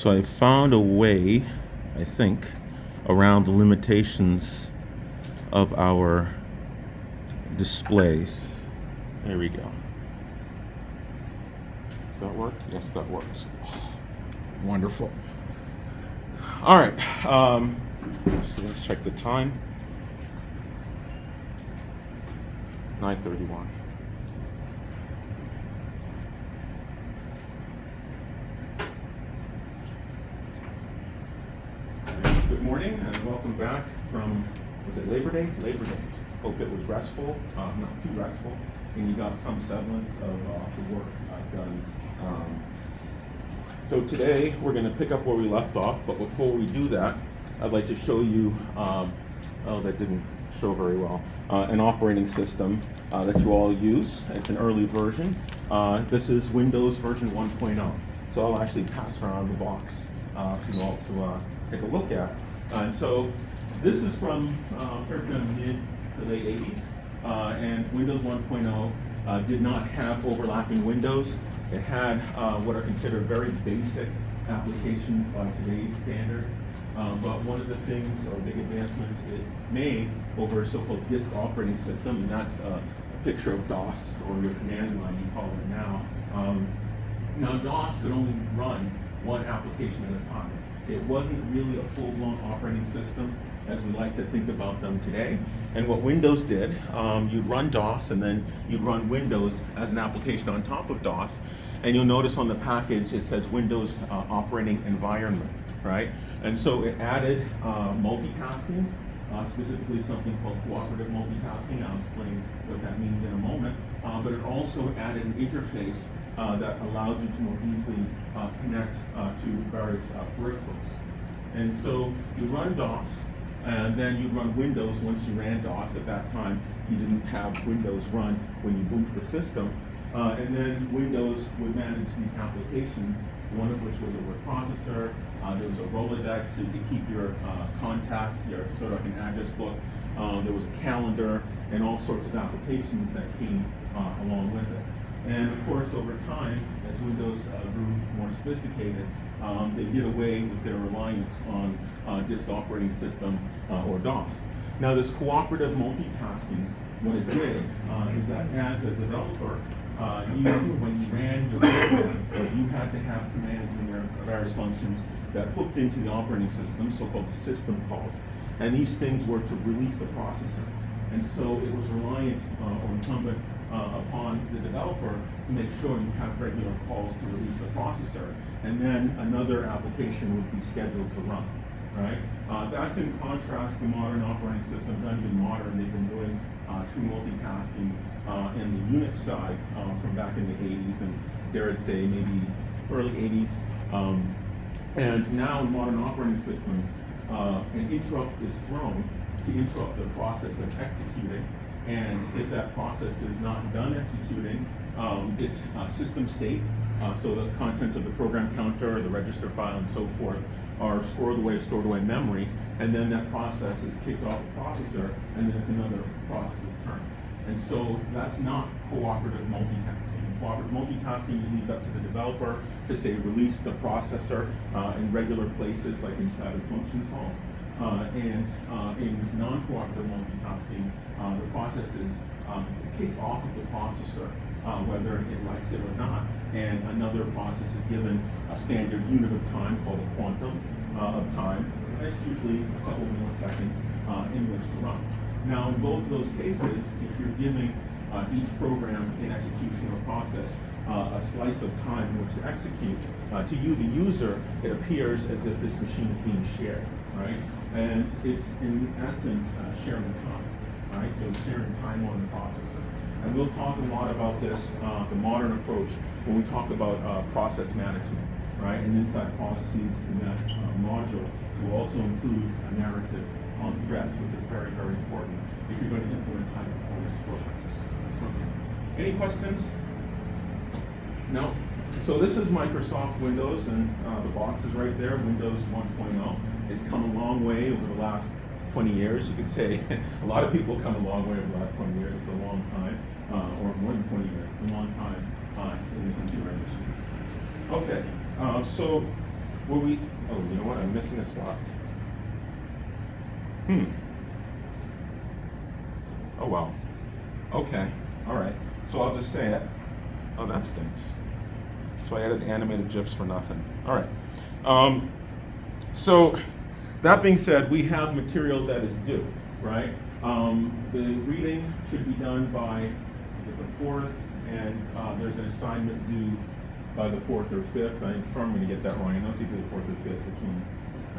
So I found a way, I think, around the limitations of our displays. There we go. Does that work? Yes, that works. Wonderful. All right. So let's check the time. 9:31. Good morning and welcome back from, was it Labor Day? Labor Day. Hope it was restful, not too restful, and you got some semblance of the work done. So today we're going to pick up where we left off, but before we do that, I'd like to show you, oh, that didn't show very well, an operating system that you all use. It's an early version. This is Windows version 1.0. So I'll actually pass around the box for you all to take a look at. And so this is from mid to late 80s, and Windows 1.0 did not have overlapping windows. It had what are considered very basic applications by today's standard. But one of the things or big advancements it made over a so-called disk operating system, and that's a picture of DOS, or your command line, you call it now. Now DOS could only run one application at a time. It wasn't really a full-blown operating system as we like to think about them today. And what Windows did, you'd run DOS and then you'd run Windows as an application on top of DOS. And you'll notice on the package it says Windows Operating Environment, right? And so it added multitasking, specifically something called cooperative multitasking. I'll explain what that means in a moment. But it also added an interface that allowed you to more easily connect to various peripherals. And so you run DOS, and then you run Windows once you ran DOS. At that time, you didn't have Windows run when you boot the system. And then Windows would manage these applications, one of which was a word processor. There was a Rolodex, so you could keep your contacts, your sort of like an address book. There was a calendar, and all sorts of applications that came along with it. And of course, over time, as Windows grew more sophisticated, they did away with their reliance on disk operating system or DOS. Now, this cooperative multitasking, what it did is that as a developer, when you ran your program, you had to have commands in your various functions that hooked into the operating system, so-called system calls. And these things were to release the processor. And so it was reliant or incumbent upon the developer to make sure you have regular calls to release the processor, and then another application would be scheduled to run, right? That's in contrast to modern operating systems. Not even modern, they've been doing true multitasking in the Unix side from back in the 80s, and dare I say maybe early 80s. And now in modern operating systems, an interrupt is thrown to interrupt the process that's executing. And if that process is not done executing, its system state, so the contents of the program counter, the register file, and so forth, are stored away in memory, and then that process is kicked off the processor, and then it's another process's turn. And so that's not cooperative multitasking. Cooperative multitasking, you leave up to the developer to say release the processor in regular places, like inside of function calls. And in non-cooperative multitasking, the process is kicked off of the processor, whether it likes it or not, and another process is given a standard unit of time called a quantum of time. And it's usually a couple milliseconds in which to run. Now, in both of those cases, if you're giving each program in execution or process a slice of time in which to execute, to you, the user, it appears as if this machine is being shared, right? And it's, in essence, sharing time, right? So it's sharing time on the processor. And we'll talk a lot about this, the modern approach, when we talk about process management, right? And inside processes in that module, will also include a narrative on threads, which is very, very important if you're going to implement high performance programs. Any questions? No? So this is Microsoft Windows, and the box is right there, Windows 1.0. It's come a long way over the last 20 years. You could say a lot of people come a long way over the last 20 years. It's a long time, or more than 20 years. It's a long time in the computer industry. Okay, so oh, you know what? I'm missing a slot. Oh, well. Okay. All right. So I'll just say it. Oh, that stinks. So I added animated GIFs for nothing. All right. So that being said, we have material that is due, right? The reading should be done by, is it the 4th? And there's an assignment due by the 4th or 5th. I'm sure I'm going to get that wrong. I know it's either the 4th or 5th between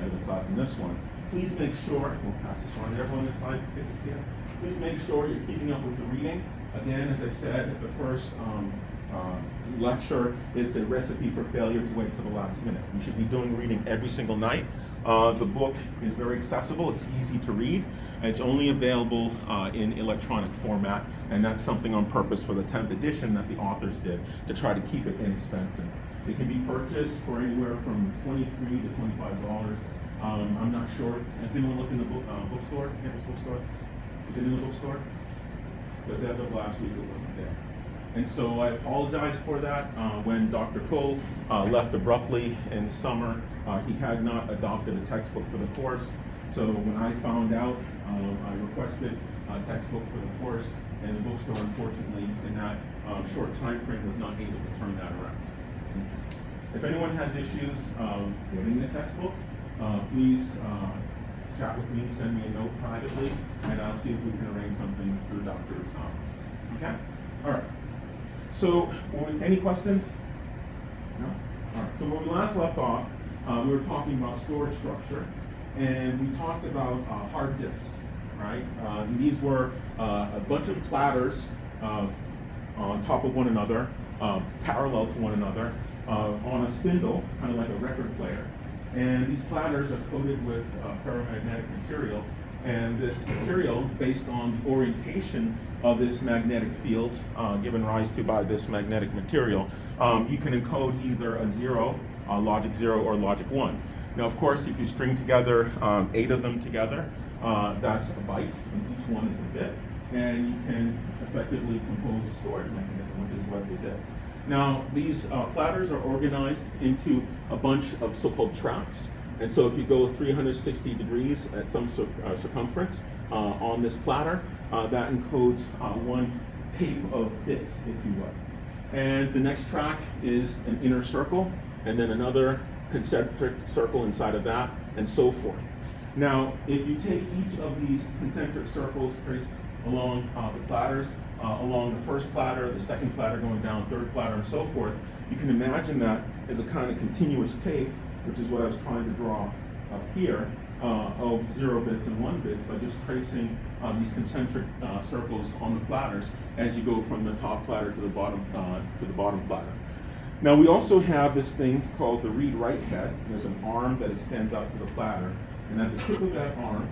the class and this one. Please make sure, we'll pass this on to everyone on this slide, get to see it. Please make sure you're keeping up with the reading. Again, as I said at the first lecture, it's a recipe for failure to wait till the last minute. You should be doing reading every single night. The book is very accessible, it's easy to read, and it's only available in electronic format, and that's something on purpose for the 10th edition that the authors did to try to keep it inexpensive. It can be purchased for anywhere from $23 to $25. I'm not sure. Has anyone looked in the bookstore? Campus bookstore? Is it in the bookstore? Because as of last week, it wasn't there. And so I apologize for that. When Dr. Cole left abruptly in summer, he had not adopted a textbook for the course. So when I found out, I requested a textbook for the course, and the bookstore, unfortunately, in that short time frame, was not able to turn that around. If anyone has issues getting the textbook, please chat with me, send me a note privately, and I'll see if we can arrange something through Dr. Osama. Okay? All right. So, any questions? No? All right. So when we last left off, we were talking about storage structure, and we talked about hard disks, right? These were a bunch of platters on top of one another, parallel to one another, on a spindle, kind of like a record player. And these platters are coated with ferromagnetic material, and this material, based on the orientation of this magnetic field given rise to by this magnetic material, you can encode either a 0, logic 0, or logic 1. Now, of course, if you string together 8 of them together, that's a byte, and each one is a bit, and you can effectively compose a storage mechanism, which is what they did. Now, these platters are organized into a bunch of so-called tracks. And so if you go 360 degrees at some circumference on this platter, that encodes one tape of bits, if you will. And the next track is an inner circle, and then another concentric circle inside of that, and so forth. Now, if you take each of these concentric circles traced along the platters, along the first platter, the second platter going down, third platter, and so forth, you can imagine that as a kind of continuous tape, which is what I was trying to draw up here, of 0 bits and 1 bits by just tracing these concentric circles on the platters as you go from the top platter to the bottom platter. Now we also have this thing called the read-write head. There's an arm that extends out to the platter, and at the tip of that arm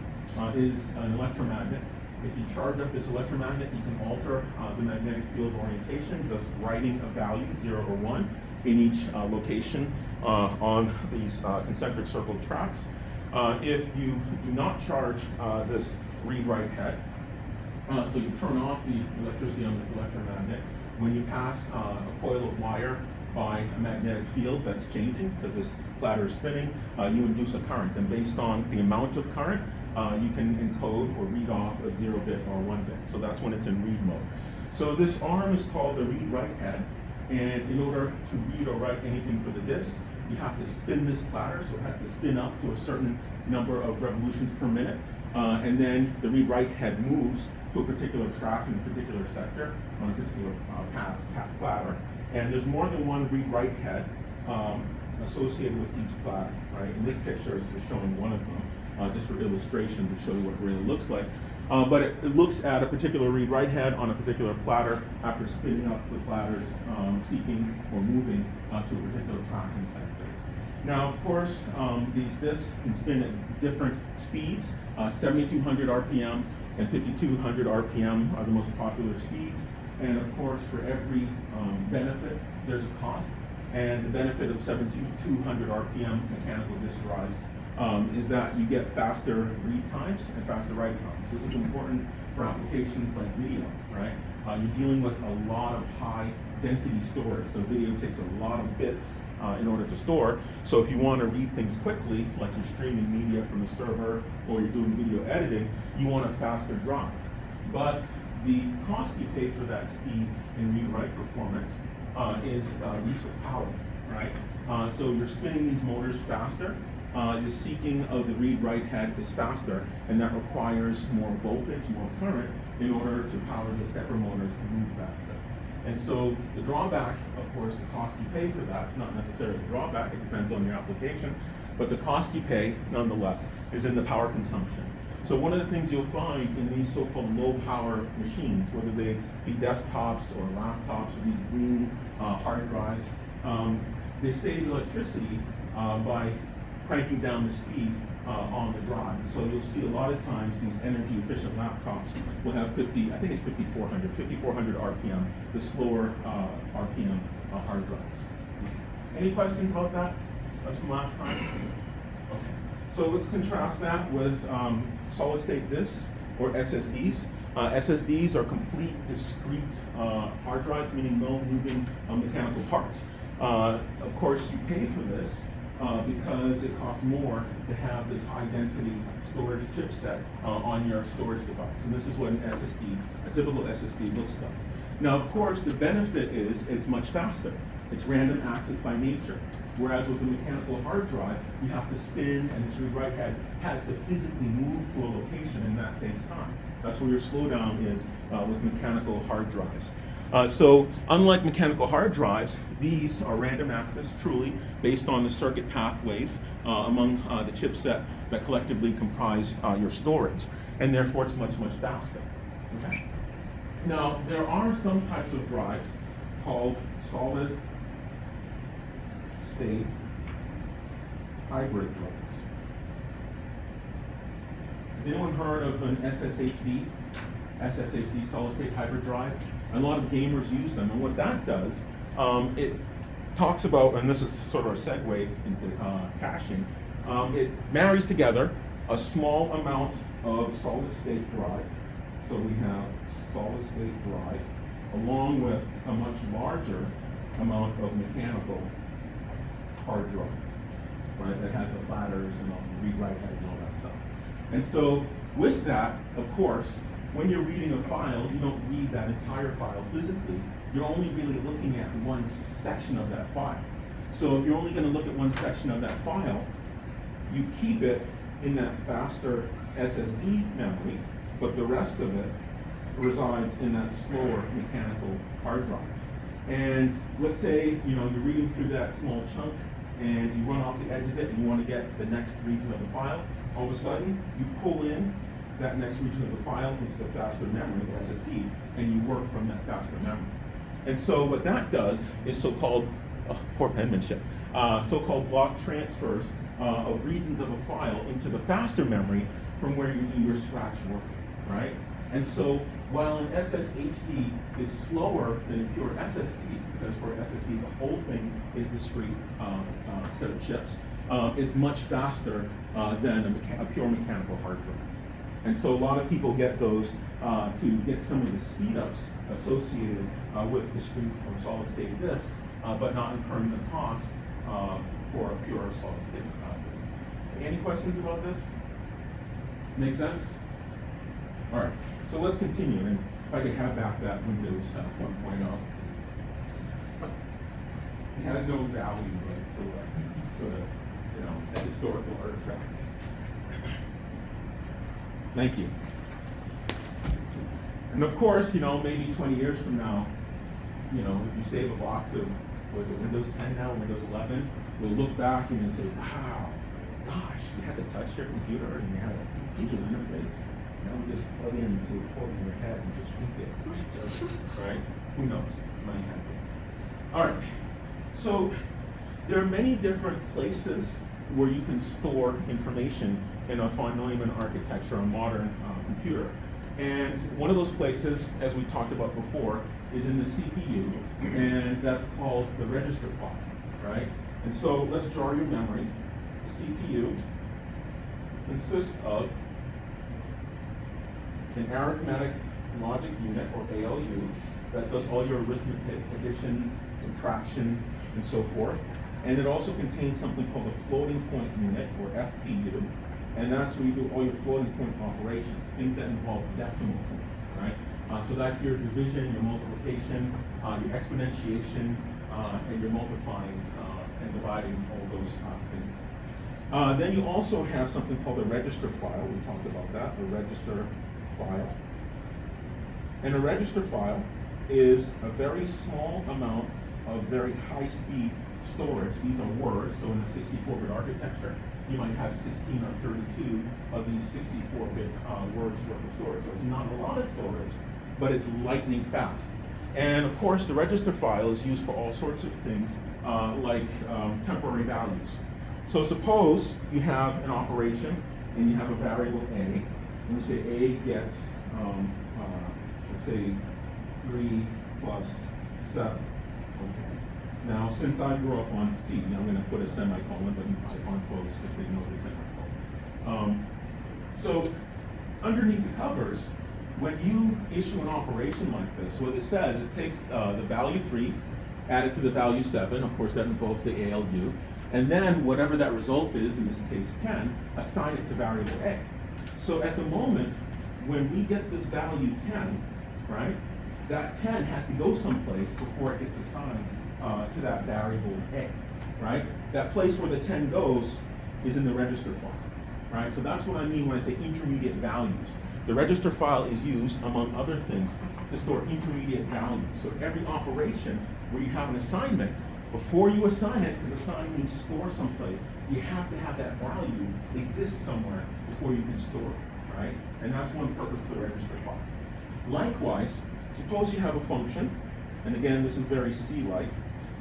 is an electromagnet. If you charge up this electromagnet, you can alter the magnetic field orientation, just writing a value, 0 or 1, in each location on these concentric circle tracks. If you do not charge this read-write head, so you turn off the electricity on this electromagnet, when you pass a coil of wire by a magnetic field that's changing, because this platter is spinning, you induce a current. And based on the amount of current, you can encode or read off a 0 bit or 1 bit. So that's when it's in read mode. So this arm is called the read-write head. And in order to read or write anything for the disk, you have to spin this platter, so it has to spin up to a certain number of revolutions per minute. And then the read-write head moves to a particular track in a particular sector on a particular platter. And there's more than one read-write head associated with each platter, right? And this picture is just showing one of them, just for illustration to show you what it really looks like. But it looks at a particular read-write head on a particular platter after spinning up the platters, seeking or moving to a particular track and sector. Now, of course, these disks can spin at different speeds. 7,200 RPM and 5,200 RPM are the most popular speeds. And of course, for every benefit, there's a cost. And the benefit of 7,200 RPM mechanical disk drives is that you get faster read times and faster write times. This is important for applications like video, right? You're dealing with a lot of high density storage, so video takes a lot of bits in order to store. So if you want to read things quickly, like you're streaming media from the server or you're doing video editing, you want a faster drive. But the cost you pay for that speed and read-write performance is use of power, right? So you're spinning these motors faster. The seeking of the read-write head is faster, and that requires more voltage, more current, in order to power the stepper motors to move faster. And so the drawback, of course, the cost you pay for that is not necessarily a drawback, it depends on your application, but the cost you pay, nonetheless, is in the power consumption. So one of the things you'll find in these so-called low-power machines, whether they be desktops or laptops or these green hard drives, they save electricity by cranking down the speed on the drive. So you'll see a lot of times these energy-efficient laptops will have 5,400 RPM, the slower RPM hard drives. Any questions about that? That's from last time? Okay. So let's contrast that with solid-state disks or SSDs. SSDs are complete, discrete hard drives, meaning no moving mechanical parts. Of course, you pay for this because it costs more to have this high-density storage chipset on your storage device. And this is what an SSD, a typical SSD looks like. Now, of course, the benefit is it's much faster. It's random access by nature. Whereas with a mechanical hard drive, you have to spin, and its read-write head has to physically move to a location, and that takes time. That's where your slowdown is with mechanical hard drives. So unlike mechanical hard drives, these are random access, truly, based on the circuit pathways among the chipset that collectively comprise your storage. And therefore, it's much, much faster. Okay? Now, there are some types of drives called solid-state hybrid drives. Has anyone heard of an SSHD? SSHD, solid-state hybrid drive? A lot of gamers use them, and what that does, it talks about, and this is sort of a segue into caching, it marries together a small amount of solid-state drive, so we have solid-state drive, along with a much larger amount of mechanical hard drive, right, that has the platters and all the read-write head and all that stuff. And so with that, of course, when you're reading a file, you don't read that entire file physically. You're only really looking at one section of that file. So if you're only going to look at one section of that file, you keep it in that faster SSD memory, but the rest of it resides in that slower mechanical hard drive. And let's say you're reading through that small chunk and you run off the edge of it and you want to get the next region of the file. All of a sudden, you pull in that next region of the file into the faster memory, the SSD, and you work from that faster memory. And so what that does is so-called, poor penmanship, so-called block transfers of regions of a file into the faster memory from where you do your scratch work, right? And so while an SSHD is slower than a pure SSD, because for an SSD the whole thing is discrete set of chips, it's much faster than a pure mechanical hard drive. And so a lot of people get those to get some of the speed-ups associated with discrete or solid-state disks, but not incurring the cost for a pure solid-state disk. Any questions about this? Make sense? All right, so let's continue. And if I could have back that Windows 1.0. It has no value, but it's still a historical artifact. Thank you. And of course, maybe 20 years from now, if you save a box of, was it Windows 10 now, Windows 11, we'll look back and you'll say, wow, gosh, you had to touch your computer and you had a digital interface. Just plug in into a port in your head and just read it. Right? Who knows? Might happen. All right. So there are many different places where you can store information in a von Neumann architecture, a modern computer. And one of those places, as we talked about before, is in the CPU, and that's called the register file, right? And so let's draw your memory. The CPU consists of an arithmetic logic unit, or ALU, that does all your arithmetic, addition, subtraction, and so forth. And it also contains something called a floating point unit, or FPU, and that's where you do all your floating point operations, things that involve decimal points, right? So that's your division, your multiplication, your exponentiation, and your multiplying and dividing, all those things. Then you also have something called a register file. We talked about that, a register file. And a register file is a very small amount of very high-speed storage. These are words, so in a 64-bit architecture, you might have 16 or 32 of these 64-bit words worth of storage. So it's not a lot of storage, but it's lightning fast. And of course, the register file is used for all sorts of things, like temporary values. So suppose you have an operation and you have a variable a, and we say a gets, let's say, 3 plus 7. Okay. Now, since I grew up on C, I'm going to put a semicolon, but icon folks, because they know the semicolon. So, underneath the covers, when you issue an operation like this, what it says is takes the value 3, add it to the value 7, of course that involves the ALU, and then whatever that result is, in this case 10, assign it to variable A. So at the moment, when we get this value 10, right, that 10 has to go someplace before it gets assigned to that variable A, right? That place where the 10 goes is in the register file, right? So that's what I mean when I say intermediate values. The register file is used, among other things, to store intermediate values. So every operation where you have an assignment, before you assign it, because assign means store someplace, you have to have that value exist somewhere before you can store it, right? And that's one purpose of the register file. Likewise, suppose you have a function, and again, this is very C-like.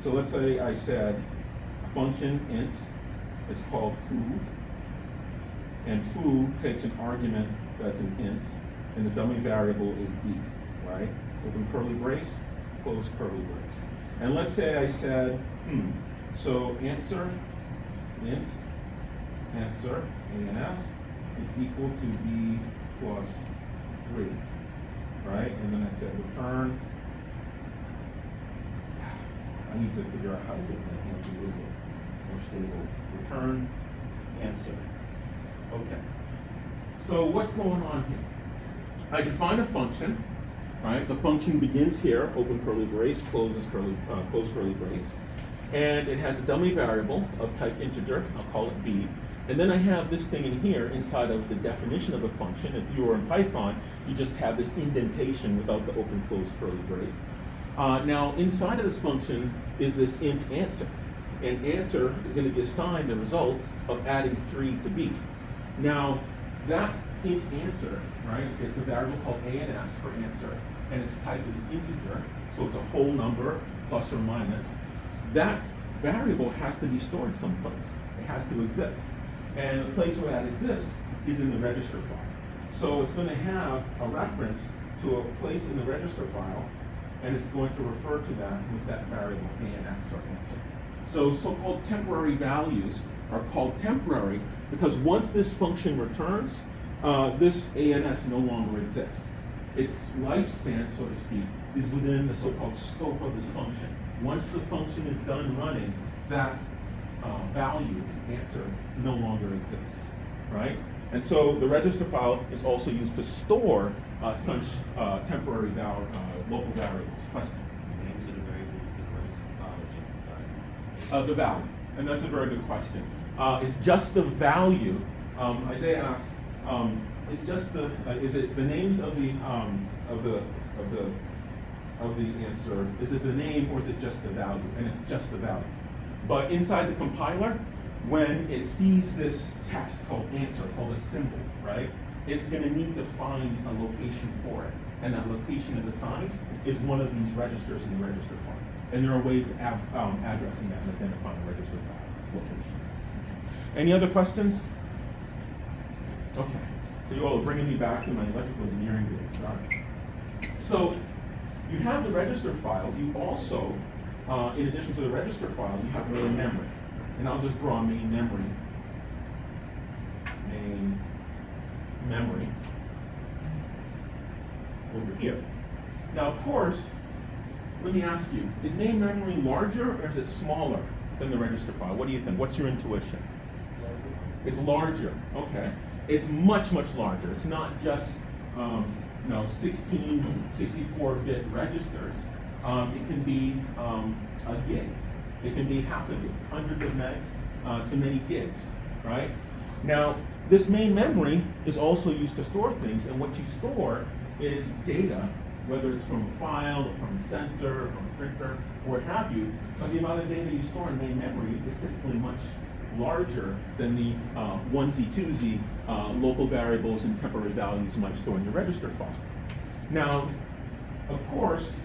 So let's say I said a function int is called foo, and foo takes an argument that's an int, and the dummy variable is b, right? Open curly brace, close curly brace. And let's say I said, so answer, int, answer, ANS, is equal to b plus 3, right? And then I said return. I need to figure out how to get that into a little bit more stable. Return, answer. Okay. So what's going on here? I define a function, right? The function begins here, open curly brace, close curly brace, and it has a dummy variable of type integer. I'll call it b. And then I have this thing in here inside of the definition of a function. If you were in Python, you just have this indentation without the open close curly brace. Now, inside of this function is this int answer. And answer is going to be assigned the result of adding 3 to b. Now, that int answer, right, it's a variable called ANS for answer, and its type is an integer, so it's a whole number, plus or minus. That variable has to be stored someplace. It has to exist. And the place where that exists is in the register file. So it's going to have a reference to a place in the register file, and it's going to refer to that with that variable ANS or answer. So so-called temporary values are called temporary because once this function returns, this ANS no longer exists. Its lifespan, so to speak, is within the so-called scope of this function. Once the function is done running, that value, answer, no longer exists, right? And so the register file is also used to store such temporary local variables. Question? The names of the variables is The value, and that's a very good question. It's just the value. Isaiah asks, it's just the is it the names of the answer? Is it the name or is it just the value? And it's just the value. But inside the compiler, when it sees this text called answer, called a symbol, right? It's going to need to find a location for it, and that location it assigns is one of these registers in the register file. And there are ways of addressing that and identifying register file locations. Any other questions? Okay. So you all are bringing me back to my electrical engineering days. Sorry. So you have the register file. You also, in addition to the register file, you have main memory. And I'll just draw main memory main memory over here. Now, of course, let me ask you, is main memory larger or is it smaller than the register file? What do you think? What's your intuition? It's larger, okay. It's much, much larger. It's not just 16, 64-bit registers. It can be a gig. It can be half a gig, hundreds of megs to many gigs, right? Now, this main memory is also used to store things, and what you store is data, whether it's from a file, or from a sensor, or from a printer, or what have you, but the amount of data you store in main memory is typically much larger than the onesie, twosie local variables and temporary values you might store in your register file. Now, of course,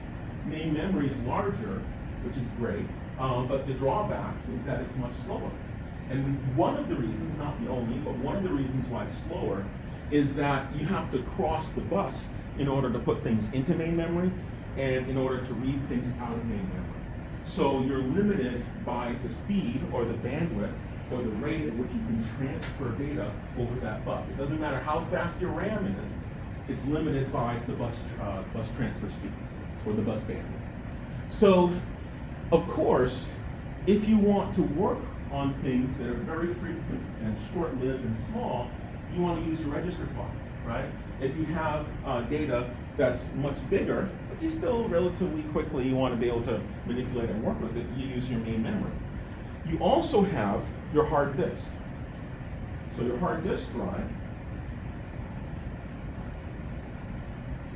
main memory is larger, which is great, but the drawback is that it's much slower. And one of the reasons, not the only, but one of the reasons why it's slower is that you have to cross the bus in order to put things into main memory and in order to read things out of main memory. So you're limited by the speed or the bandwidth or the rate at which you can transfer data over that bus. It doesn't matter how fast your RAM is, it's limited by the bus transfer speed or the bus bandwidth. So, of course, if you want to work on things that are very frequent and short-lived and small, you want to use your register file, right? If you have data that's much bigger, but you still relatively quickly you want to be able to manipulate and work with it, you use your main memory. You also have your hard disk. So your hard disk drive,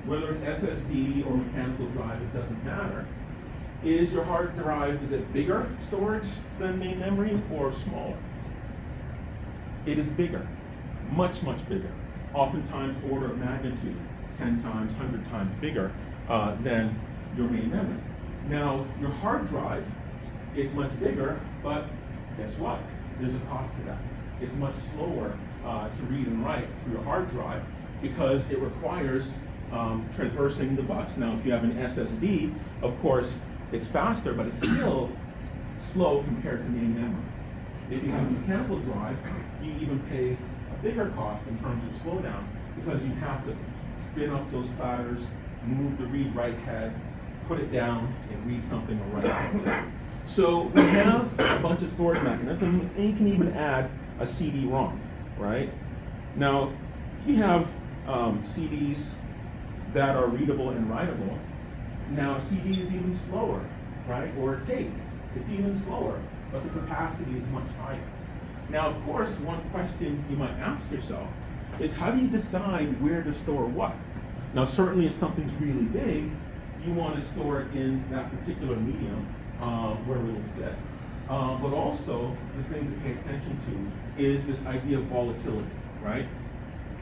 whether it's SSD or mechanical drive, it doesn't matter. Is your hard drive, is it bigger storage than main memory or smaller? It is bigger, much, much bigger. Oftentimes order of magnitude, 10 times, 100 times bigger than your main memory. Now, your hard drive is much bigger, but guess what? There's a cost to that. It's much slower to read and write through your hard drive because it requires traversing the bus. Now, if you have an SSD, of course, it's faster, but it's still slow compared to main memory. If you have a mechanical drive, you even pay a bigger cost in terms of slowdown because you have to spin up those platters, move the read-write head, put it down, and read something or write something. So we have a bunch of storage mechanisms, and you can even add a CD-ROM, right? Now, you have CDs that are readable and writable. Now, a CD is even slower, right? Or a tape, it's even slower, but the capacity is much higher. Now, of course, one question you might ask yourself is how do you decide where to store what? Now, certainly if something's really big, you want to store it in that particular medium where it will fit. But also, the thing to pay attention to is this idea of volatility, right?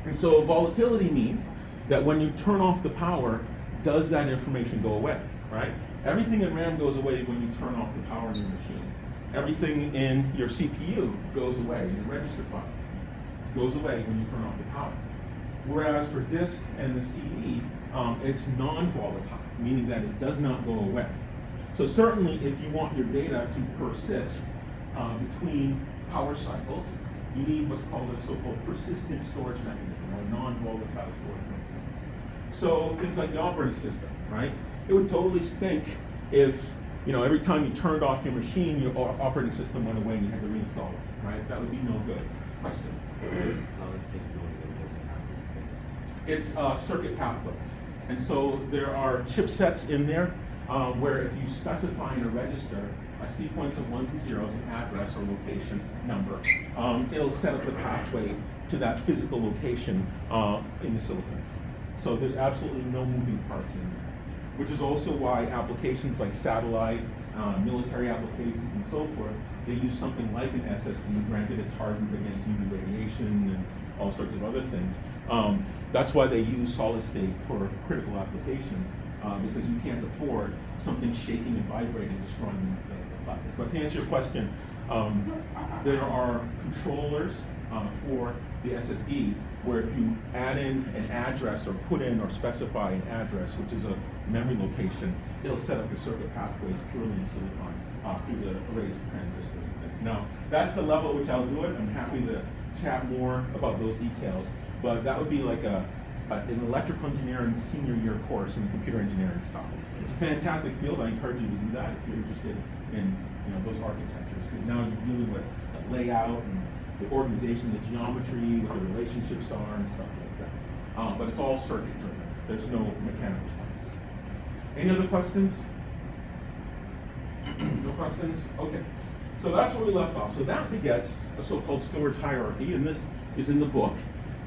And so volatility means that when you turn off the power, does that information go away, right? Everything in RAM goes away when you turn off the power in your machine. Everything in your CPU goes away, your register file goes away when you turn off the power. Whereas for disk and the CD, it's non-volatile, meaning that it does not go away. So certainly if you want your data to persist between power cycles, you need what's called a so-called persistent storage mechanism or non-volatile storage mechanism. So things like the operating system, right? It would totally stink if, every time you turned off your machine, your operating system went away and you had to reinstall it, right? That would be no good. Question? It's circuit pathways. And so there are chipsets in there where if you specify in a register a sequence of ones and zeros, an address or location number, it'll set up the pathway to that physical location in the silicon. So there's absolutely no moving parts in there, which is also why applications like satellite, military applications and so forth, they use something like an SSD, granted it's hardened against UV radiation and all sorts of other things. That's why they use solid state for critical applications, because you can't afford something shaking and vibrating, destroying the packets. But to answer your question, there are controllers for the SSD where if you add in an address or put in or specify an address, which is a memory location, it'll set up the circuit pathways purely in silicon through the arrays of transistors. Now, that's the level at which I'll do it. I'm happy to chat more about those details, but that would be like an electrical engineering senior year course in computer engineering stuff. It's a fantastic field. I encourage you to do that if you're interested in those architectures, because now you're dealing with the layout and the organization, the geometry, what the relationships are, and stuff like that. But it's all circuit driven. There's no mechanical parts. Any other questions? No questions? Okay. So that's where we left off. So that begets a so-called storage hierarchy, and this is in the book.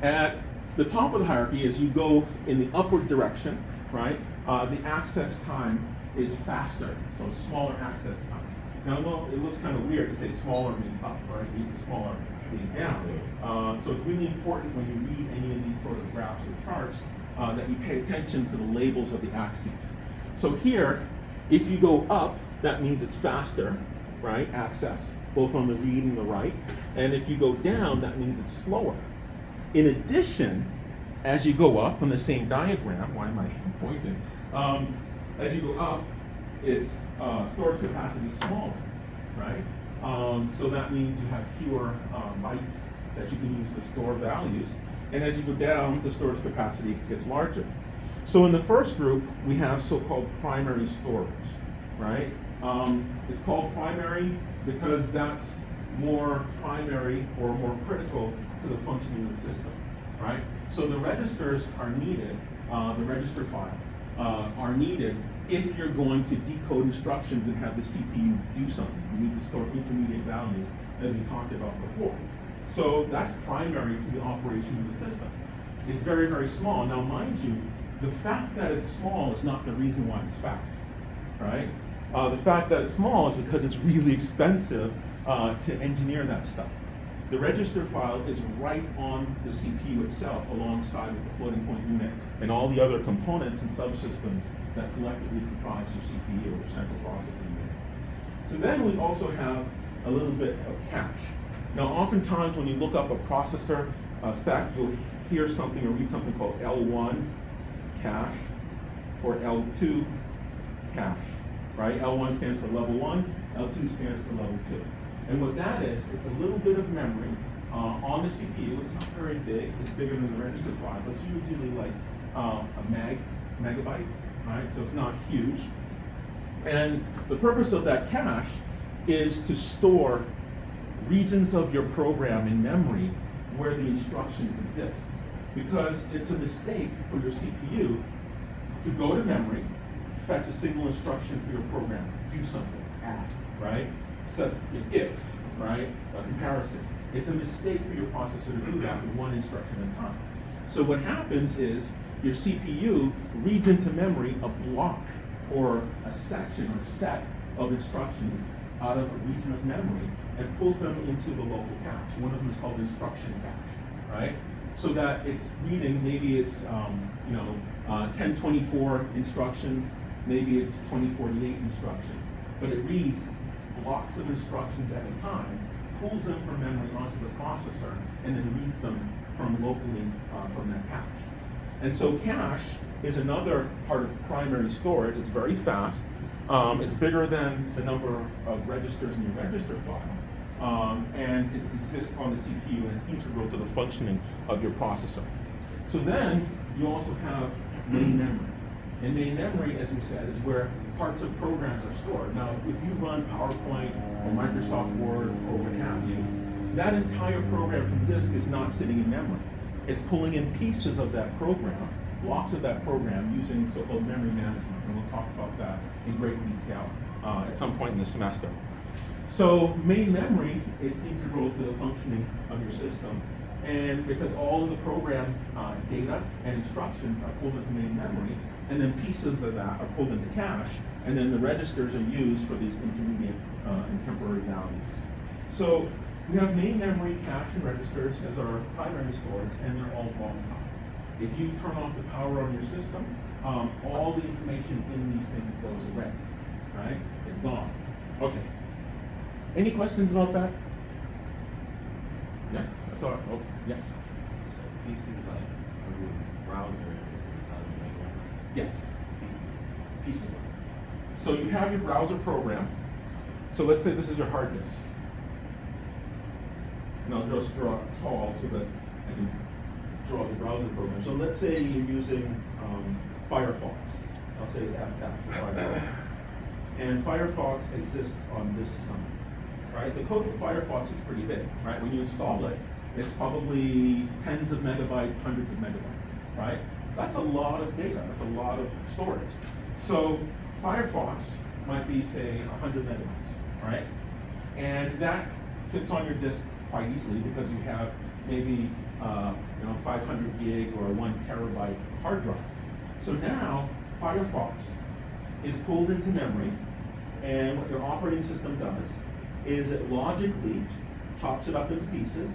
At the top of the hierarchy, as you go in the upward direction, right, the access time is faster, so smaller access time. Now, I know it looks kind of weird to say smaller means up, right? Usually smaller being down. So it's really important when you read any of these sort of graphs or charts that you pay attention to the labels of the axes. So here, if you go up, that means it's faster, right? Access, both on the read and the write. And if you go down, that means it's slower. In addition, as you go up on the same diagram, why am I pointing? As you go up, its storage capacity is smaller, right? So that means you have fewer bytes that you can use to store values. And as you go down, the storage capacity gets larger. So in the first group, we have so-called primary storage, right? It's called primary because that's more primary or more critical to the functioning of the system, right? So the registers are needed, the register file are needed if you're going to decode instructions and have the CPU do something. You need to store intermediate values that we talked about before. So that's primary to the operation of the system. It's very, very small. Now, mind you, the fact that it's small is not the reason why it's fast, right? The fact that it's small is because it's really expensive to engineer that stuff. The register file is right on the CPU itself alongside with the floating point unit and all the other components and subsystems that collectively comprise your CPU, or central processing unit. So then we also have a little bit of cache. Now, oftentimes when you look up a processor spec, you'll hear something or read something called L1 cache or L2 cache, right? L1 stands for level 1, L2 stands for level 2. And what that is, it's a little bit of memory on the CPU. It's not very big. It's bigger than the register file, but it's usually like a megabyte, right? So it's not huge. And the purpose of that cache is to store regions of your program in memory where the instructions exist. Because it's a mistake for your CPU to go to memory, fetch a single instruction for your program, do something, add, right? Such if, right, a comparison. It's a mistake for your processor to do that with one instruction at a time. So what happens is your CPU reads into memory a block or a section or set of instructions out of a region of memory and pulls them into the local cache. One of them is called instruction cache, right? So that it's reading, maybe it's 1024 instructions, maybe it's 2048 instructions, but it reads blocks of instructions at a time, pulls them from memory onto the processor, and then reads them from locally from that cache. And so cache is another part of primary storage. It's very fast. It's bigger than the number of registers in your register file. And it exists on the CPU and it's integral to the functioning of your processor. So then you also have main memory. And main memory, as we said, is where parts of programs are stored. Now, if you run PowerPoint or Microsoft Word or what have you, that entire program from disk is not sitting in memory. It's pulling in pieces of that program, blocks of that program, using so-called memory management. And we'll talk about that in great detail at some point in the semester. So main memory is integral to the functioning of your system. And because all of the program data and instructions are pulled into main memory, and then pieces of that are pulled into cache, and then the registers are used for these intermediate and temporary values. So we have main memory, cache, and registers as our primary storage, and they're all volatile. If you turn off the power on your system, all the information in these things goes away, right? It's gone. Okay. Any questions about that? Yes? That's all right. Oh, yes. So pieces like a browser is inside of main memory? Yes. Pieces. Pieces. So you have your browser program. So let's say this is your hard disk. and I'll just draw it tall so that I can draw the browser program. So let's say you're using Firefox. I'll say FF for Firefox. And Firefox exists on this system, right? The code for Firefox is pretty big, right? When you install it, it's probably tens of megabytes, hundreds of megabytes, right? That's a lot of data, that's a lot of storage. So Firefox might be, say, 100 megabytes, right? And that fits on your disk quite easily because you have maybe 500 gig or 1 terabyte hard drive. So now Firefox is pulled into memory, and what your operating system does is it logically chops it up into pieces,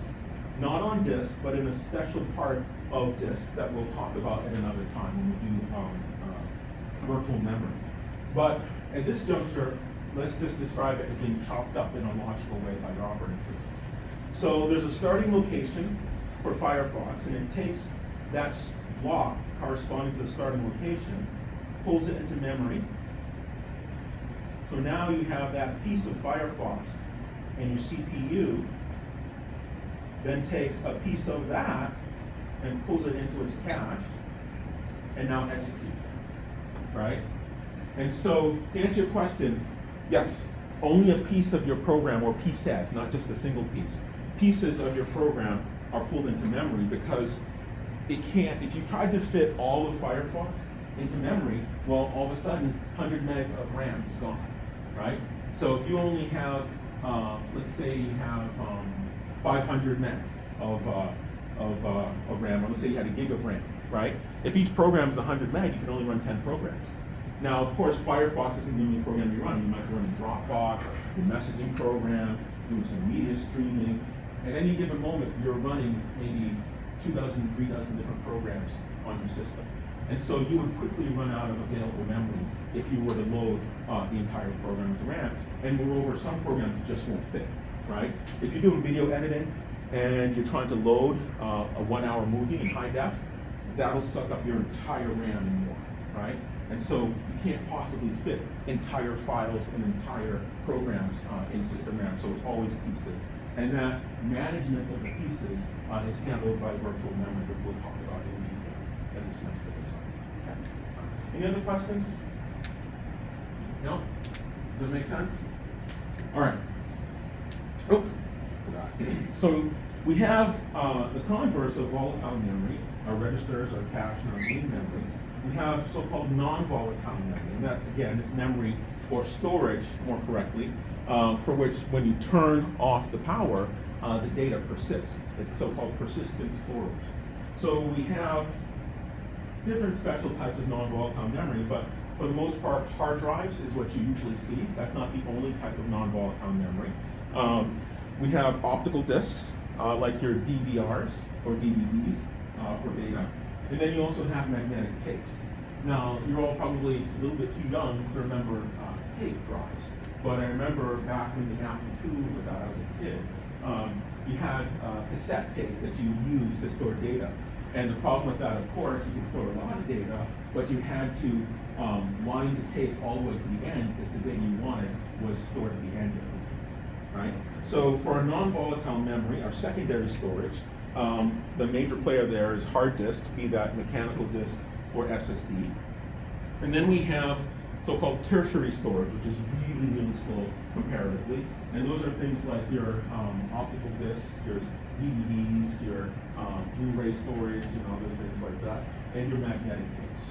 not on disk, but in a special part of disk that we'll talk about at another time when we do virtual memory. But at this juncture, let's just describe it as being chopped up in a logical way by your operating system. So there's a starting location for Firefox, and it takes that block corresponding to the starting location, pulls it into memory. So now you have that piece of Firefox, and your CPU then takes a piece of that and pulls it into its cache, and now executes it, right? And so, to answer your question, yes, only a piece of your program, or pieces, not just a single piece, pieces of your program are pulled into memory because it can't, if you tried to fit all of Firefox into memory, well, all of a sudden, 100 meg of RAM is gone, right? So if you only have, let's say you have 500 meg of RAM, or let's say you had a gig of RAM, right? If each program is 100 meg, you can only run 10 programs. Now, of course, Firefox isn't the only program you run. You might be running Dropbox, your messaging program, doing some media streaming. At any given moment, you're running maybe 2 dozen, 3 dozen different programs on your system. And so you would quickly run out of available memory if you were to load the entire program with RAM. And moreover, some programs just won't fit, right? If you're doing video editing and you're trying to load a 1 hour movie in high def, that'll suck up your entire RAM and more, right? And so you can't possibly fit entire files and entire programs in system RAM, so it's always pieces. And that management of the pieces is handled by virtual memory, which we'll talk about in detail as the semester goes on. Okay. Any other questions? No? Does that make sense? All right. Oh, forgot. So we have the converse of volatile memory, our registers, our cache, and our main memory. We have so-called non-volatile memory, and that's, again, it's memory or storage, more correctly, for which when you turn off the power, the data persists. It's so-called persistent storage. So we have different special types of non-volatile memory, but for the most part, hard drives is what you usually see. That's not the only type of non-volatile memory. We have optical disks, like your DVRs or DVDs for data. And then you also have magnetic tapes. Now, you're all probably a little bit too young to remember tape drives, but I remember back when the Apple II was out, I was a kid, you had cassette tape that you used to store data. And the problem with that, of course, you can store a lot of data, but you had to wind the tape all the way to the end if the data you wanted was stored at the end of it, right? So for our non-volatile memory, our secondary storage, the major player there is hard disk, be that mechanical disk or SSD. And then we have so-called tertiary storage, which is really, really slow comparatively. And those are things like your optical disks, your DVDs, your Blu-ray storage, and other things like that, and your magnetic tapes.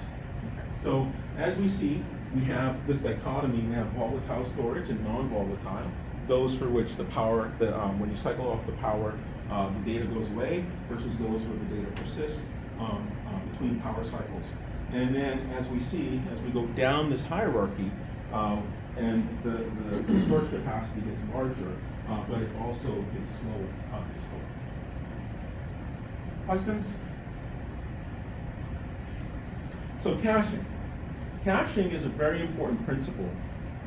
Okay. So as we see, we have this dichotomy. We have volatile storage and non-volatile. Those for which the power, when you cycle off the power, the data goes away, versus those where the data persists between power cycles. And then as we see, as we go down this hierarchy, and the storage capacity gets larger, but it also gets slower to store. Questions? So caching. Caching is a very important principle.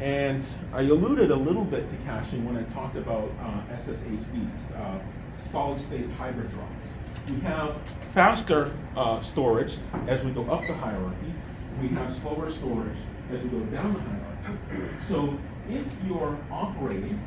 And I alluded a little bit to caching when I talked about SSHDs, solid-state hybrid drives. We have faster storage as we go up the hierarchy. We have slower storage as we go down the hierarchy. So if you're operating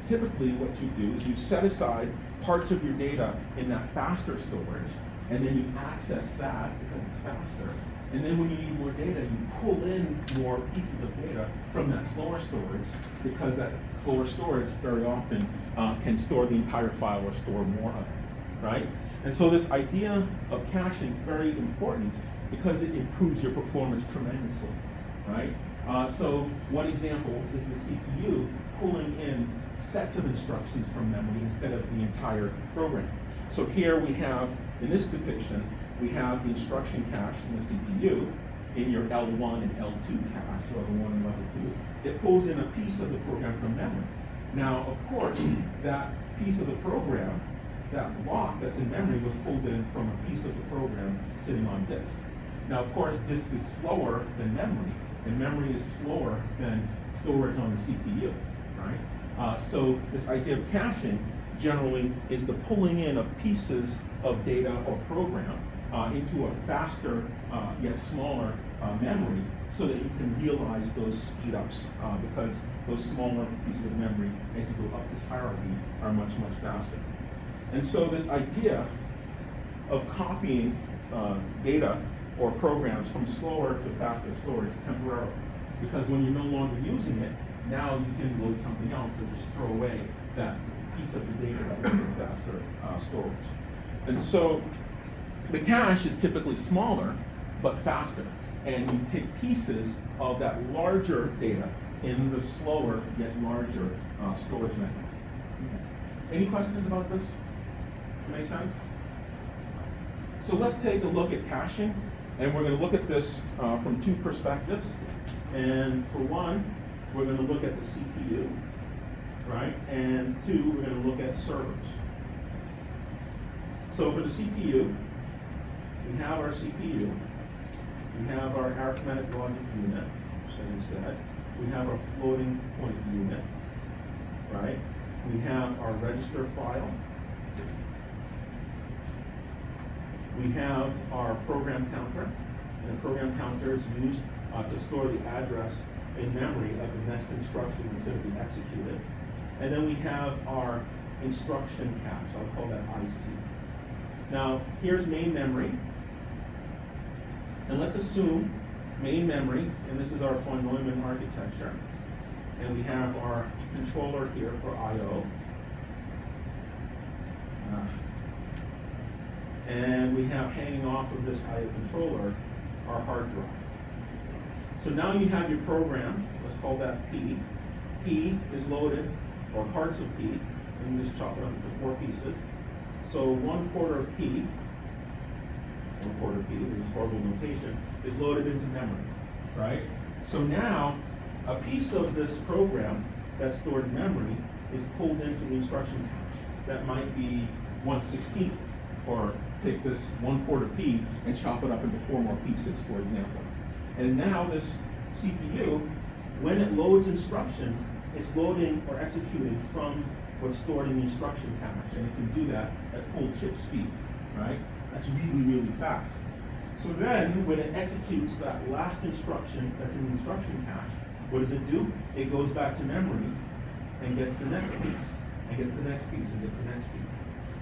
typically what you do is you set aside parts of your data in that faster storage, and then you access that because it's faster. And then when you need more data, you pull in more pieces of data from that slower storage, because that slower storage very often can store the entire file or store more of it, right? And so this idea of caching is very important because it improves your performance tremendously, right? So one example is the CPU pulling in sets of instructions from memory instead of the entire program. So here we have, in this depiction, we have the instruction cache in the CPU in your L1 and L2 cache, so L1 and L2. It pulls in a piece of the program from memory. Now, of course, that piece of the program, that block that's in memory, was pulled in from a piece of the program sitting on disk. Now, of course, disk is slower than memory, and memory is slower than storage on the CPU, right? So this idea of caching generally is the pulling in of pieces of data or program into a faster yet smaller memory, so that you can realize those speed ups, because those smaller pieces of memory, as you go up this hierarchy, are much, much faster. And so this idea of copying data or programs from slower to faster storage temporarily, because when you're no longer using it, now you can load something else or just throw away that piece of the data that was in faster storage. And so the cache is typically smaller but faster, and you take pieces of that larger data in the slower yet larger storage methods. Okay. Any questions about this? Make sense? So let's take a look at caching, and we're going to look at this from two perspectives. And for one, we're going to look at the CPU, right? And two, we're going to look at servers. So for the CPU, we have our CPU, we have our arithmetic logic unit, as we said, we have our floating point unit, right? We have our register file, we have our program counter, and the program counter is used to store the address in memory of the next instruction that's going to be executed. And then we have our instruction cache, I'll call that IC. Now, here's main memory. And let's assume main memory, and this is our von Neumann architecture. And we have our controller here for I/O. And we have hanging off of this I/O controller our hard drive. So now you have your program, let's call that P. P is loaded, or parts of P, and we just chop it up into 4 pieces. So 1/4 of P, 1/4 P, this is horrible notation, is loaded into memory, right? So now, a piece of this program that's stored in memory is pulled into the instruction cache. That might be 1/16, or take this 1/4 P and chop it up into 4 more pieces, for example. And now this CPU, when it loads instructions, it's loading or executing from what's stored in the instruction cache, and it can do that at full chip speed, right? That's really, really fast. So then, when it executes that last instruction that's in the instruction cache, what does it do? It goes back to memory and gets the next piece, and gets the next piece, and gets the next piece.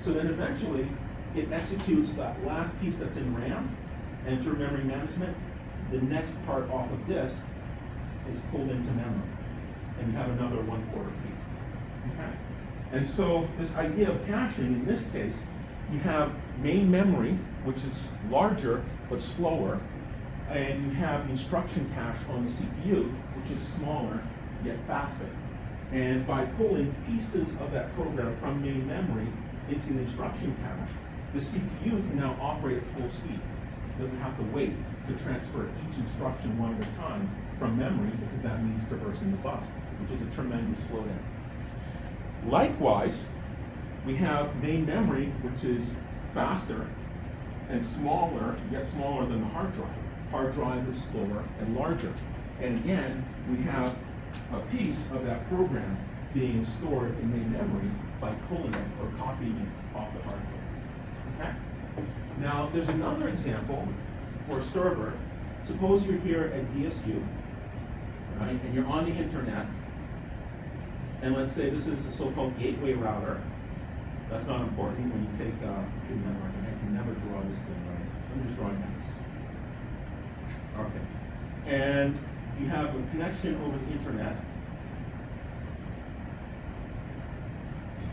So then eventually, it executes that last piece that's in RAM, and through memory management, the next part off of disk is pulled into memory, and you have another 1/4 P. Okay? And so this idea of caching, in this case, you have main memory, which is larger but slower, and you have the instruction cache on the CPU, which is smaller yet faster. And by pulling pieces of that program from main memory into the instruction cache, the CPU can now operate at full speed. It doesn't have to wait to transfer each instruction one at a time from memory, because that means traversing the bus, which is a tremendous slowdown. Likewise, we have main memory, which is faster and smaller, yet smaller than the hard drive. Hard drive is slower and larger. And again, we have a piece of that program being stored in main memory by pulling it or copying it off the hard drive. Okay? Now, there's another example for a server. Suppose you're here at DSU, right, and you're on the internet, And let's say this is a so-called gateway router. That's not important when you take computer networking. I can never draw this thing right. I'm just drawing this. Okay. And you have a connection over the internet.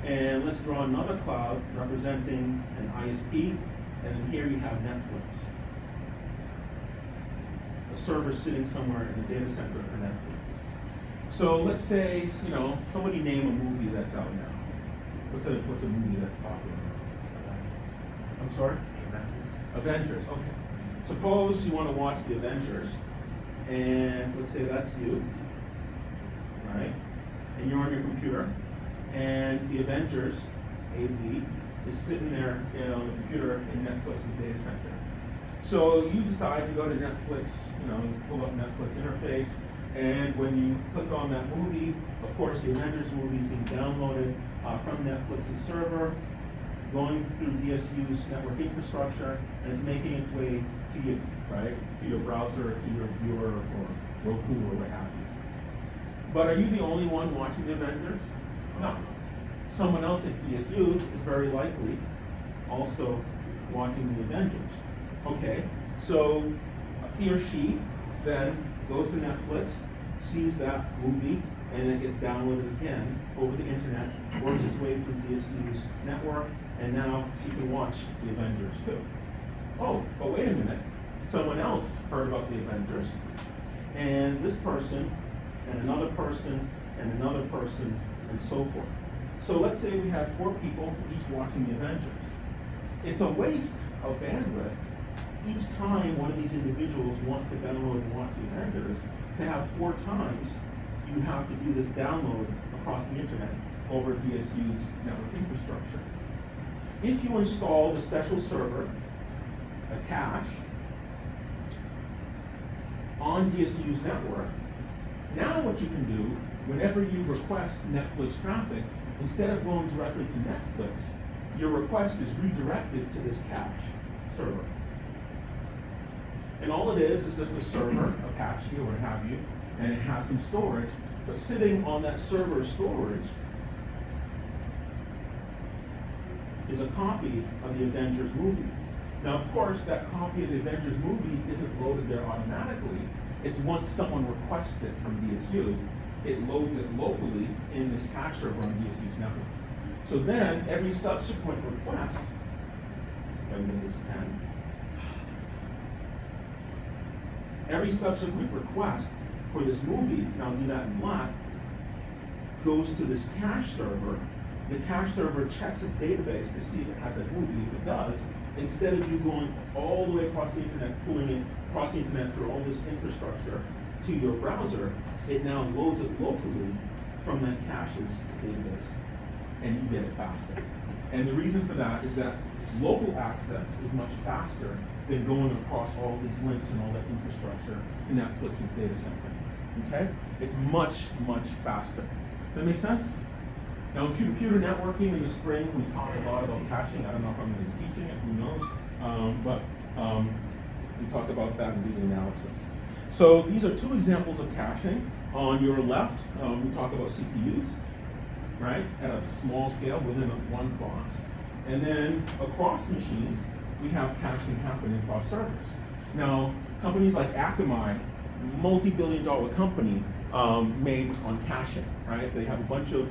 And let's draw another cloud representing an ISP. And then here you have Netflix. A server sitting somewhere in the data center for Netflix. So let's say, somebody name a movie that's out now. What's a movie that's popular? I'm sorry? Avengers, okay. Suppose you want to watch the Avengers, and let's say that's you, right? And you're on your computer, and the Avengers, AV, is sitting there on the computer in Netflix's data center. So you decide to go to Netflix, you pull up Netflix interface, and when you click on that movie, of course the Avengers movie is being downloaded from Netflix's server, going through DSU's network infrastructure, and it's making its way to you, right? To your browser, to your viewer, or Roku, or what have you. But are you the only one watching the Avengers? No. Someone else at DSU is very likely also watching the Avengers. Okay, so he or she then goes to Netflix, sees that movie, and it gets downloaded again over the internet, works its way through DSU's network, and now she can watch the Avengers too. Oh, but wait a minute. Someone else heard about the Avengers, and this person, and another person, and another person, and so forth. So let's say we have 4 people each watching the Avengers. It's a waste of bandwidth each time one of these individuals wants to download and watch the Avengers. To have 4 times, you have to do this download across the internet over DSU's network infrastructure. If you install the special server, a cache, on DSU's network, now what you can do, whenever you request Netflix traffic, instead of going directly to Netflix, your request is redirected to this cache server. And all it is just a server, Apache or what have you, and it has some storage, but sitting on that server storage is a copy of the Avengers movie. Now, of course, that copy of the Avengers movie isn't loaded there automatically. It's once someone requests it from DSU, it loads it locally in this cache server on DSU's network. So then, every subsequent request, every subsequent request for this movie, and I'll do that in black, goes to this cache server. The cache server checks its database to see if it has that movie. If it does, instead of you going all the way across the internet, pulling it across the internet through all this infrastructure to your browser, it now loads it locally from that cache's database, and you get it faster. And the reason for that is that local access is much faster than going across all these links and all that infrastructure to Netflix's data center. Okay? It's much, much faster. Does that make sense? Now, in computer networking in the spring, we talked a lot about caching. I don't know if I'm going to be teaching it, who knows? But we talked about that in the analysis. So these are 2 examples of caching. On your left, we talk about CPUs, right, at a small scale within one box. And then across machines, we have caching happening across servers. Now, companies like Akamai, multi-billion-dollar company, made on caching, right? They have a bunch of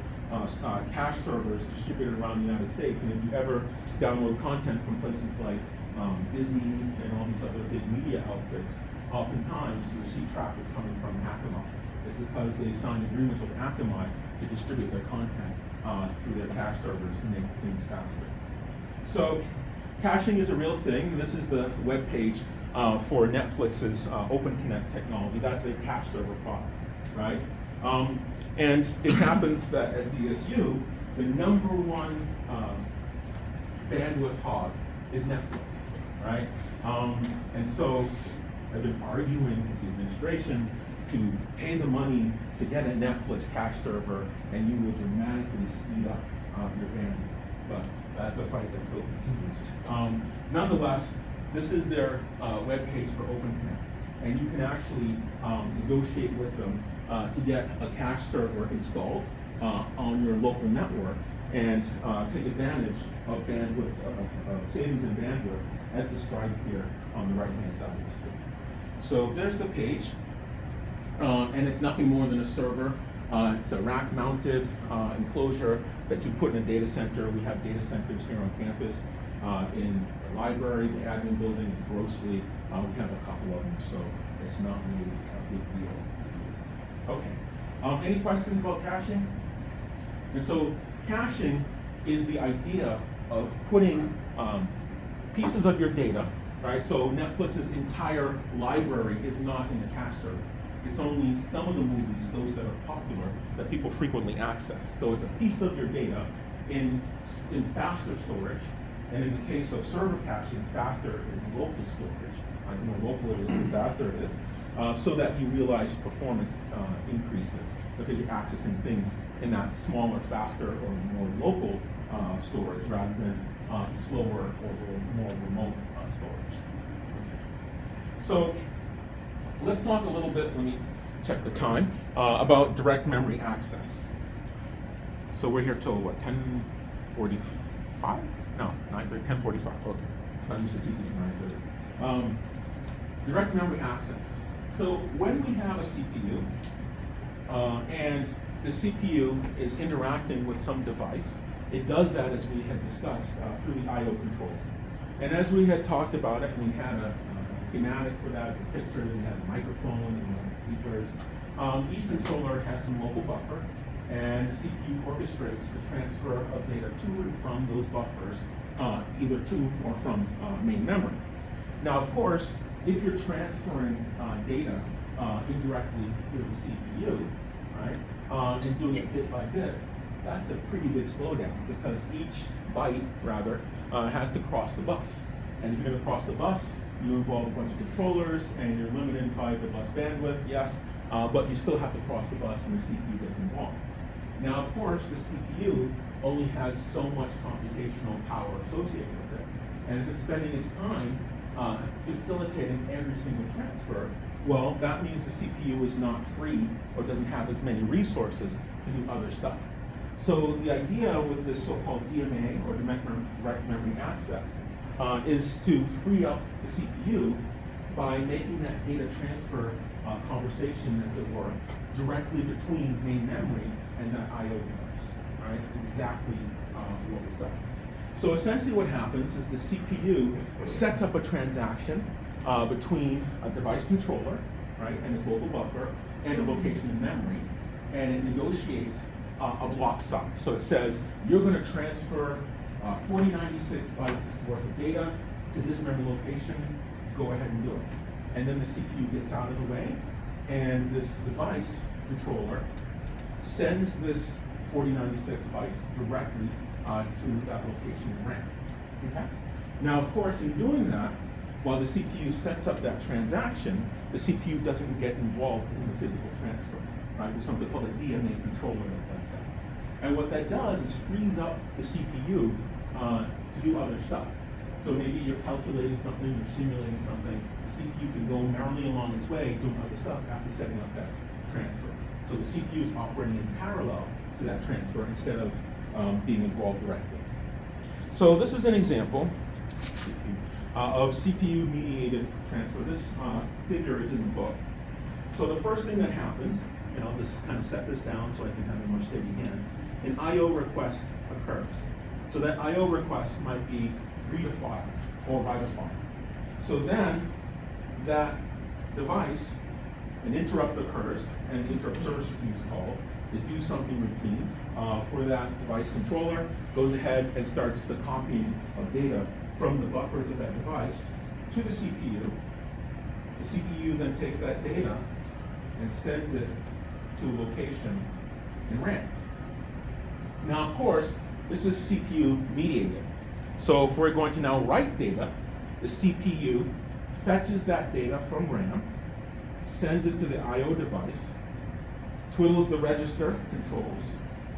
cache servers distributed around the United States, and if you ever download content from places like Disney and all these other big media outfits, oftentimes you'll see traffic coming from Akamai. It's because they signed agreements with Akamai to distribute their content through their cache servers to make things faster. So caching is a real thing. This is the web page for Netflix's Open Connect technology. That's a cache server product, right? And it happens that at DSU, the #1 bandwidth hog is Netflix, right? And so I've been arguing with the administration to pay the money to get a Netflix cache server, and you will dramatically speed up your bandwidth. But that's a fight that still continues. Nonetheless, this is their web page for OpenConnect, and you can actually negotiate with them to get a cache server installed on your local network and take advantage of bandwidth, savings in bandwidth as described here on the right-hand side of the screen. So there's the page, and it's nothing more than a server. It's a rack-mounted enclosure that you put in a data center. We have data centers here on campus, in the library, the admin building, and Grossly. We have a couple of them, so it's not really a big deal. Okay. Any questions about caching? And so caching is the idea of putting pieces of your data, right? So Netflix's entire library is not in the cache server. It's only some of the movies, those that are popular, that people frequently access. So it's a piece of your data in faster storage, and in the case of server caching, faster is local storage. The more local it is, the faster it is, so that you realize performance increases because you're accessing things in that smaller, faster, or more local storage rather than slower or more remote storage. Okay. So let's talk a little bit, let me check the time, about direct memory access. So we're here till what, 10:45? No, 9:30, 10:45, okay. I'm used to teaching at 9:30. Direct memory access. So when we have a CPU, and the CPU is interacting with some device, it does that, as we had discussed, through the I/O controller. And as we had talked about it, we had a schematic for that, a picture, we had a microphone, and we had speakers. Each controller has some local buffer, and the CPU orchestrates the transfer of data to and from those buffers, either to or from main memory. Now, of course, if you're transferring data indirectly through the CPU, right, and doing it bit by bit, that's a pretty big slowdown because each byte, rather, has to cross the bus. And if you're going to cross the bus, you involve a bunch of controllers and you're limited by the bus bandwidth, yes, but you still have to cross the bus and the CPU gets involved. Now, of course, the CPU only has so much computational power associated with it. And if it's spending its time facilitating every single transfer, well, that means the CPU is not free or doesn't have as many resources to do other stuff. So the idea with this so-called DMA, or direct memory access, is to free up the CPU by making that data transfer conversation, as it were, directly between main memory and that I/O device. Right? It's exactly what was done. So essentially what happens is the CPU sets up a transaction between a device controller, right, and its local buffer, and a location in memory, and it negotiates a block size. So it says, you're going to transfer 4096 bytes worth of data to this memory location, go ahead and do it. And then the CPU gets out of the way, and this device controller sends this 4096 bytes directly to that location in RAM. Okay? Now, of course, in doing that, while the CPU sets up that transaction, the CPU doesn't get involved in the physical transfer. Right? There's something called a DMA controller that does that. And what that does is frees up the CPU to do other stuff. So maybe you're calculating something, you're simulating something, the CPU can go merrily along its way doing other stuff after setting up that transfer. So the CPU is operating in parallel to that transfer instead of being involved directly. So this is an example of CPU-mediated transfer. This figure is in the book. So the first thing that happens, and I'll just kind of set this down so I can have a more steady hand, an I/O request occurs. So that I/O request might be read a file or write a file. So then that device, an interrupt occurs, and the interrupt service routine is called to do something routine for that device controller, goes ahead and starts the copying of data from the buffers of that device to the CPU. The CPU then takes that data and sends it to a location in RAM. Now, of course, this is CPU mediated. So if we're going to now write data, the CPU fetches that data from RAM, sends it to the I/O device, twiddles the register controls,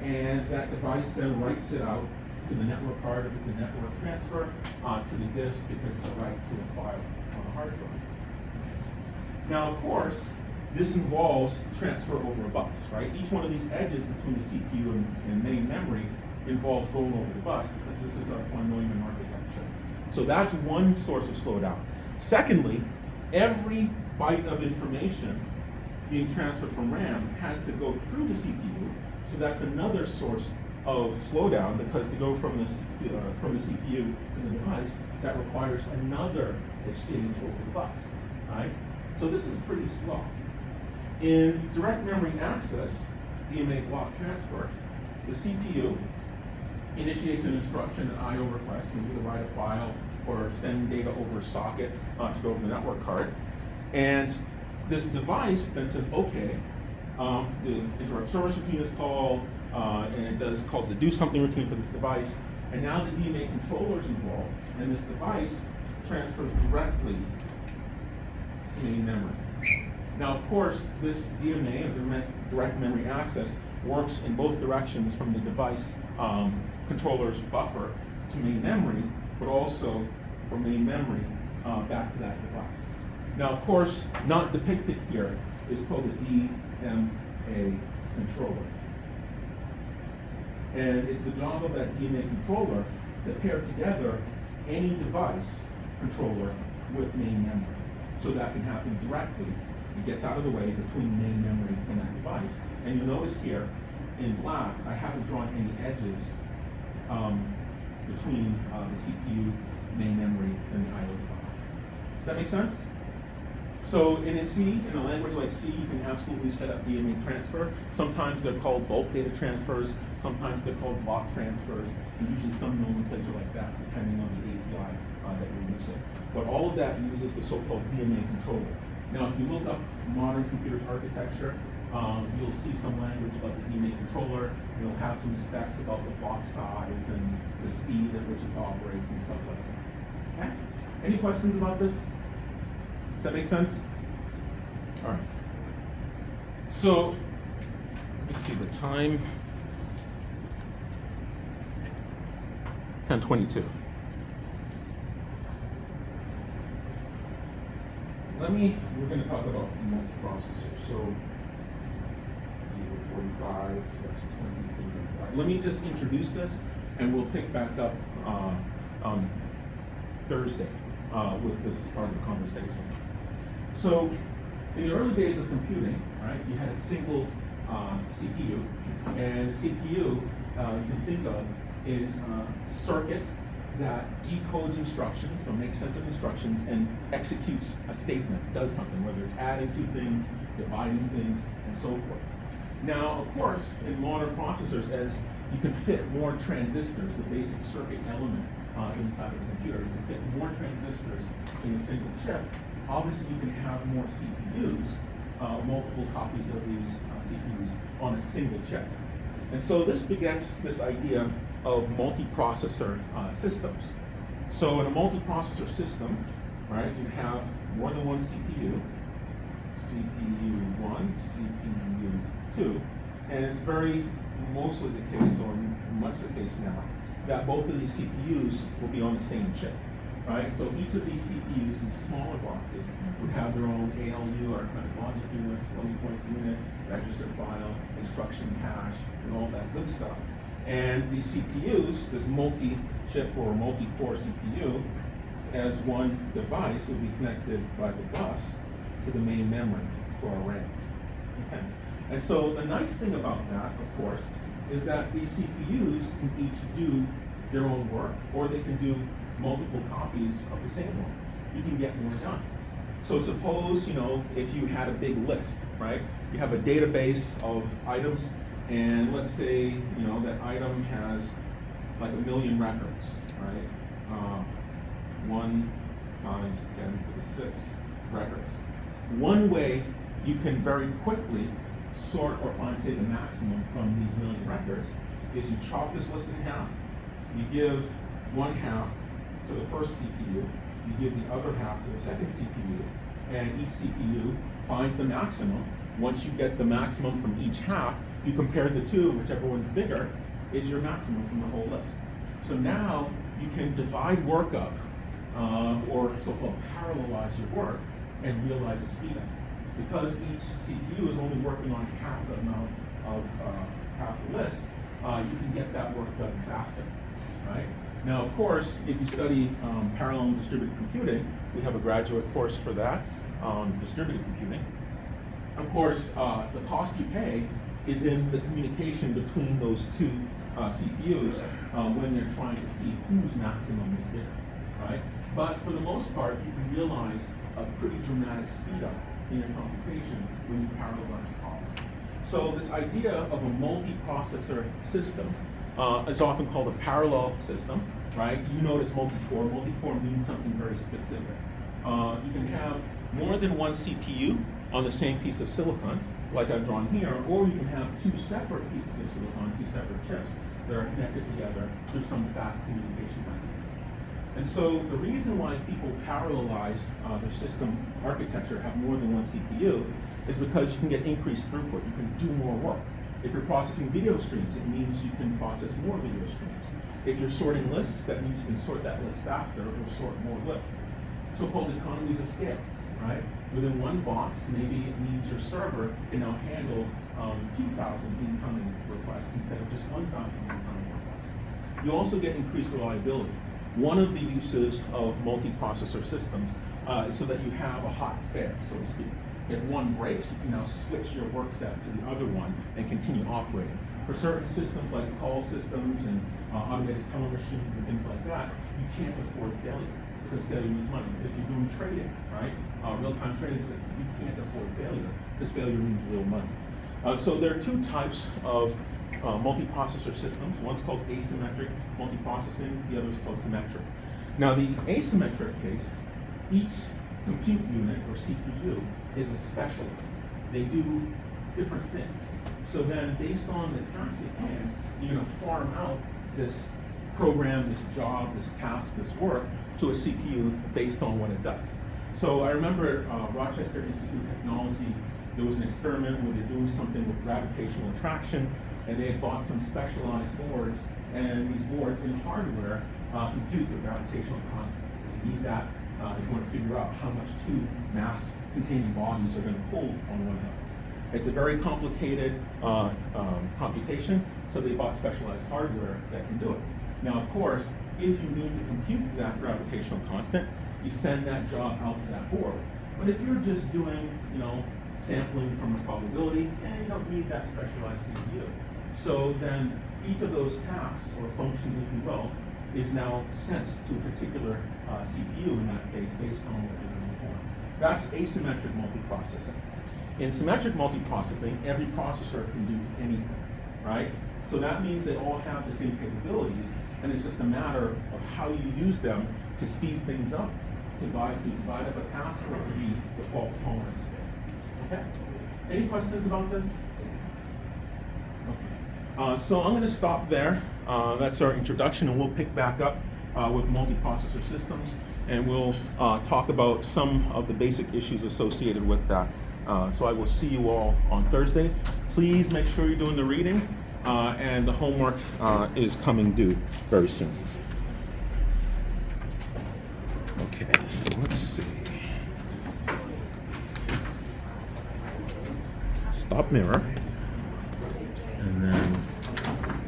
and that device then writes it out to the network card if it's a network transfer, to the disk if it's a write to a file on a hard drive. Now, of course, this involves transfer over a bus, right? Each one of these edges between the CPU and main memory involves going over the bus because this is our von Neumann architecture. So that's one source of slowdown. Secondly, every byte of information being transferred from RAM has to go through the CPU, so that's another source of slowdown because to go from the CPU to the device, that requires another exchange over the bus, right? So this is pretty slow. In direct memory access, DMA Block Transfer, the CPU initiates an instruction, an I/O request, and either write a file or send data over a socket to go over the network card. And this device then says, okay, the interrupt service routine is called, and it calls the do something routine for this device. And now the DMA controller is involved, and this device transfers directly to main memory. Now, of course, this DMA, or direct memory access, works in both directions from the device controller's buffer to main memory, but also from main memory back to that device. Now, of course, not depicted here is called the DMA controller. And it's the job of that DMA controller to pair together any device controller with main memory. So that can happen directly. It gets out of the way between main memory and that device. And you'll notice here in black, I haven't drawn any edges between the CPU, main memory, and the I/O device. Does that make sense? So in a language like C, you can absolutely set up DMA transfer. Sometimes they're called bulk data transfers. Sometimes they're called block transfers. And usually some nomenclature like that, depending on the API that you're using. But all of that uses the so-called DMA controller. Now, if you look up modern computer architecture, you'll see some language about the DMA controller. It'll have some specs about the block size and the speed at which it operates and stuff like that. Okay? Any questions about this? Does that make sense? All right. So, let's see the time. 10:22. We're going to talk about multiprocessors. So, 45, that's 23 minutes. All right, let me just introduce this, and we'll pick back up on Thursday with this part of the conversation. So, in the early days of computing, right, you had a single CPU, and the CPU you can think of is a circuit that decodes instructions, so makes sense of instructions, and executes a statement, does something, whether it's adding two things, dividing things, and so forth. Now, of course, in modern processors, as you can fit more transistors, the basic circuit element inside of the computer, you can fit more transistors in a single chip. Obviously, you can have more CPUs, multiple copies of these CPUs on a single chip. And so this begets this idea of multiprocessor systems. So in a multiprocessor system, right, you have more than one CPU, CPU 1, CPU 2, and it's very mostly the case, or much the case now, that both of these CPUs will be on the same chip, right? So each of these CPUs in smaller boxes would have their own ALU, arithmetic logic unit, floating point unit, register file, instruction cache, and all that good stuff. And these CPUs, this multi-chip or multi-core CPU, as one device will be connected by the bus to the main memory for our RAM. Okay. And so the nice thing about that, of course, is that these CPUs can each do their own work, or they can do multiple copies of the same one. You can get more done. So suppose, if you had a big list, right? You have a database of items, and let's say, that item has like 1 million records, right? 1 times 10 to the 6 records. One way you can very quickly sort or find, say, the maximum from these 1 million records is you chop this list in half. You give one half to the first CPU, you give the other half to the second CPU, and each CPU finds the maximum. Once you get the maximum from each half, you compare the two, whichever one's bigger is your maximum from the whole list. So now you can divide work up, or so-called parallelize your work, and realize a speed up. because each CPU is only working on half the amount of half the list, you can get that work done faster, right? Now, of course, if you study parallel and distributed computing, we have a graduate course for that, distributed computing. Of course, the cost you pay is in the communication between those two CPUs when they're trying to see whose maximum is bigger, right? But for the most part, you can realize a pretty dramatic speed up in your computation when you parallelize a problem. So this idea of a multiprocessor system is often called a parallel system, right? You notice multi-core. Multi-core means something very specific. You can have more than one CPU on the same piece of silicon, like I've drawn here, or you can have two separate pieces of silicon, two separate chips that are connected together through some fast communication mechanism. And so the reason why people parallelize their system architecture, have more than one CPU, is because you can get increased throughput. You can do more work. If you're processing video streams, it means you can process more video streams. If you're sorting lists, that means you can sort that list faster or sort more lists. So-called economies of scale, right? Within one box, maybe it means your server can now handle 2,000 incoming requests instead of just 1,000 incoming requests. You also get increased reliability. One of the uses of multiprocessor systems is so that you have a hot spare, so to speak. If one breaks, you can now switch your work set to the other one and continue operating. For certain systems like call systems and automated teller machines and things like that, you can't afford failure because failure means money. If you're doing trading, right, real-time trading system, you can't afford failure because failure means real money. So there are two types of multiprocessor systems. One's called asymmetric multiprocessing, the other is called symmetric. Now the asymmetric case, each compute unit or CPU is a specialist. They do different things. So then based on the task at hand, you're going to farm out this program, this job, this task, this work to a CPU based on what it does. So I remember Rochester Institute of Technology, there was an experiment where they're doing something with gravitational attraction, and they had bought some specialized boards, and these boards in hardware compute the gravitational constant. You need that if you want to figure out how much two mass-containing bodies are going to pull on one another. It's a very complicated computation, so they bought specialized hardware that can do it. Now, of course, if you need to compute that gravitational constant, you send that job out to that board. But if you're just doing, sampling from a probability, you don't need that specialized CPU. So then each of those tasks, or functions, if you will, is now sent to a particular CPU in that case based on what you're doing for. That's asymmetric multiprocessing. In symmetric multiprocessing, every processor can do anything, right? So that means they all have the same capabilities, and it's just a matter of how you use them to speed things up, to divide up a task, or to be default tolerance. Okay? Any questions about this? Okay. So I'm going to stop there. That's our introduction, and we'll pick back up with multiprocessor systems, and we'll talk about some of the basic issues associated with that. So I will see you all on Thursday. Please make sure you're doing the reading, and the homework is coming due very soon. Okay, so let's see. Stop mirror.